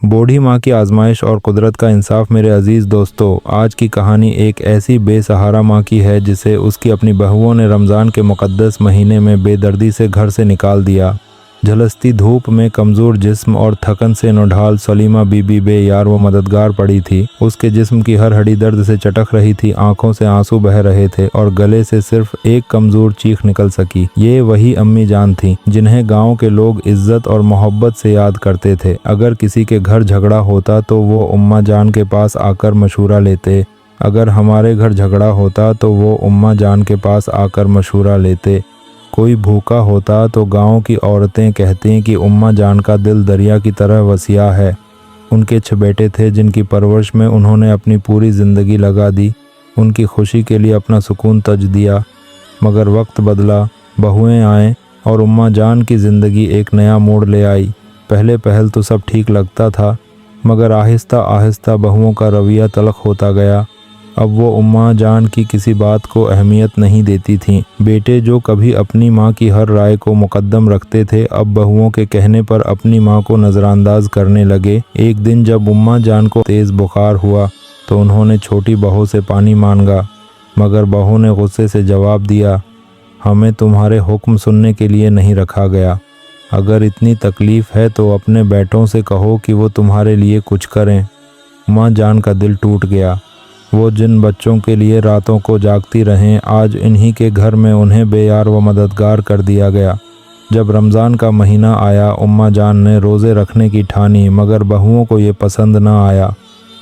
बूढ़ी माँ की आजमाइश और कुदरत का इंसाफ। मेरे अजीज़ दोस्तों, आज की कहानी एक ऐसी बेसहारा माँ की है जिसे उसकी अपनी बहुओं ने रमज़ान के मुक़द्दस महीने में बेदर्दी से घर से निकाल दिया। झलसती धूप में कमज़ोर जिस्म और थकन से नौढाल सलीमा बीबी बेयार व मददगार पड़ी थी। उसके जिस्म की हर हड्डी दर्द से चटक रही थी, आंखों से आंसू बह रहे थे और गले से सिर्फ एक कमज़ोर चीख निकल सकी। ये वही अम्मी जान थी जिन्हें गांव के लोग इज्जत और मोहब्बत से याद करते थे। अगर किसी के घर झगड़ा होता तो वो उम्मा जान के पास आकर मशूरा लेते। अगर हमारे घर झगड़ा होता तो वो उम्मा जान के पास आकर मशूरा लेते। कोई भूखा होता तो गांव की औरतें कहती कि उम्मा जान का दिल दरिया की तरह वसिया है। उनके 6 बेटे थे जिनकी परवरिश में उन्होंने अपनी पूरी ज़िंदगी लगा दी। उनकी खुशी के लिए अपना सुकून तज दिया। मगर वक्त बदला, बहुएं आए और उम्मा जान की ज़िंदगी एक नया मोड़ ले आई। पहले पहल तो सब ठीक लगता था, मगर आहिस्ता आहिस्ता बहुओं का रवैया तल्ख होता गया। अब वो उम्मा जान की किसी बात को अहमियत नहीं देती थीं। बेटे जो कभी अपनी माँ की हर राय को मुकद्दम रखते थे, अब बहुओं के कहने पर अपनी माँ को नज़रअंदाज करने लगे। एक दिन जब उम्मा जान को तेज़ बुखार हुआ तो उन्होंने छोटी बहू से पानी मांगा, मगर बहू ने गुस्से से जवाब दिया, हमें तुम्हारे हुक्म सुनने के लिए नहीं रखा गया। अगर इतनी तकलीफ़ है तो अपने बेटों से कहो कि वो तुम्हारे लिए कुछ करें। उम्मा जान का दिल टूट गया। वो जिन बच्चों के लिए रातों को जागती रहें, आज इन्हीं के घर में उन्हें बेयार व मददगार कर दिया गया। जब रमज़ान का महीना आया, उम्मा जान ने रोज़े रखने की ठानी, मगर बहुओं को ये पसंद न आया।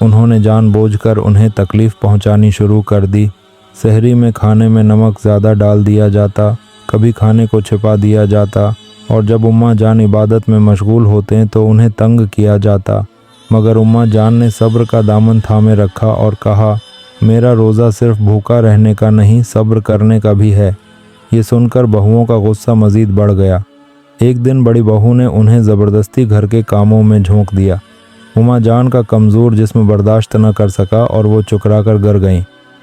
उन्होंने जानबूझकर उन्हें तकलीफ़ पहुंचानी शुरू कर दी। सहरी में खाने में नमक ज़्यादा डाल दिया जाता, कभी खाने को छिपा दिया जाता, और जब उम्मा जान इबादत में मशगूल होते तो उन्हें तंग किया जाता। मगर उम्मा जान ने सब्र का दामन थामे रखा और कहा, मेरा रोज़ा सिर्फ भूखा रहने का नहीं, सब्र करने का भी है। ये सुनकर बहुओं का गुस्सा मज़ीद बढ़ गया। एक दिन बड़ी बहू ने उन्हें ज़बरदस्ती घर के कामों में झोंक दिया। उम्मा जान का कमज़ोर जिस्म बर्दाश्त न कर सका और वो चुकरा कर गर गईं।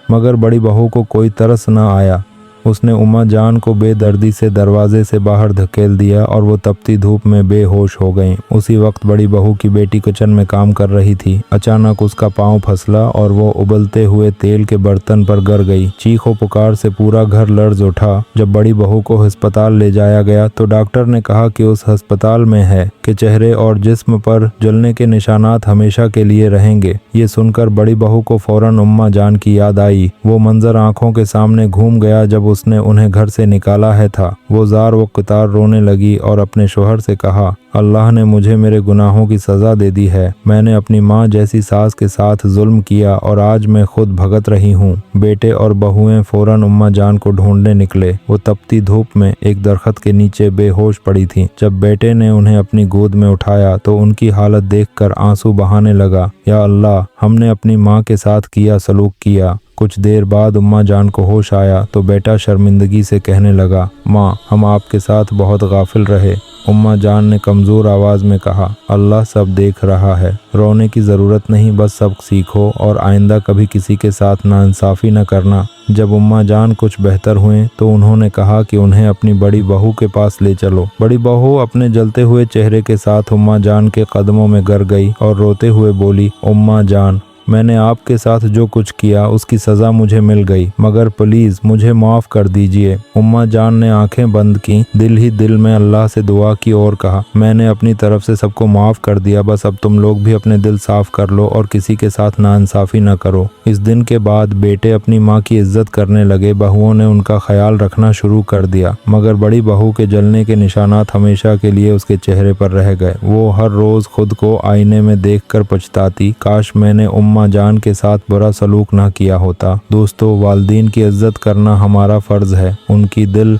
मगर बड़ी बहू को कोई तरस न आया। उसने उम्मा जान को बेदर्दी से दरवाजे से बाहर धकेल दिया और वो तपती धूप में बेहोश हो गईं। उसी वक्त बड़ी बहू की बेटी किचन में काम कर रही थी। अचानक उसका पांव फिसला और वो उबलते हुए तेल के बर्तन पर गिर गई। चीखो पुकार से पूरा घर लर्ज उठा। जब बड़ी बहू को अस्पताल ले जाया गया तो डॉक्टर ने कहा कि उस अस्पताल में है कि चेहरे और जिस्म पर जलने के निशानात हमेशा के लिए रहेंगे। ये सुनकर बड़ी बहू को फौरन उम्मा जान की याद आई। वो मंजर आंखों के सामने घूम गया जब उसने उन्हें घर से निकाला है था। वो जार व कतार रोने लगी और अपने शोहर से कहा, अल्लाह ने मुझे मेरे गुनाहों की सज़ा दे दी है। मैंने अपनी माँ जैसी सास के साथ जुल्म किया और आज मैं खुद भगत रही हूँ। बेटे और बहुएं फौरन उम्मा जान को ढूंढने निकले। वो तपती धूप में एक दरख्त के नीचे बेहोश पड़ी थीं। जब बेटे ने उन्हें अपनी गोद में उठाया तो उनकी हालत देखकर आंसू बहाने लगा। या अल्लाह, हमने अपनी माँ के साथ किया सलूक किया। कुछ देर बाद उम्मा जान को होश आया तो बेटा शर्मिंदगी से कहने लगा, माँ, हम आपके साथ बहुत गाफिल रहे। उम्मा जान ने कमज़ोर आवाज़ में कहा, अल्लाह सब देख रहा है। रोने की ज़रूरत नहीं, बस सबक सीखो और आइंदा कभी किसी के साथ नाइंसाफ़ी न करना। जब उम्मा जान कुछ बेहतर हुए तो उन्होंने कहा कि उन्हें अपनी बड़ी बहू के पास ले चलो। बड़ी बहू अपने जलते हुए चेहरे के साथ उम्मा जान के कदमों में गिर गई और रोते हुए बोली, उम्मा जान, मैंने आपके साथ जो कुछ किया उसकी सज़ा मुझे मिल गई, मगर प्लीज़ मुझे माफ़ कर दीजिए। उम्मा जान ने आंखें बंद की, दिल ही दिल में अल्लाह से दुआ की और कहा, मैंने अपनी तरफ से सबको माफ़ कर दिया, बस अब तुम लोग भी अपने दिल साफ़ कर लो और किसी के साथ नाइंसाफ़ी न करो। इस दिन के बाद बेटे अपनी माँ की इज्जत करने लगे। बहुओं ने उनका ख्याल रखना शुरू कर दिया, मगर बड़ी बहू के जलने के निशानात हमेशा के लिए उसके चेहरे पर रह गए। वो हर रोज़ खुद को आईने में देखकर पछताती, काश मैंने उम्मा जान के साथ बुरा सलूक ना किया होता। दोस्तों, वालिदैन की इज्जत करना हमारा फ़र्ज़ है। उनकी दिल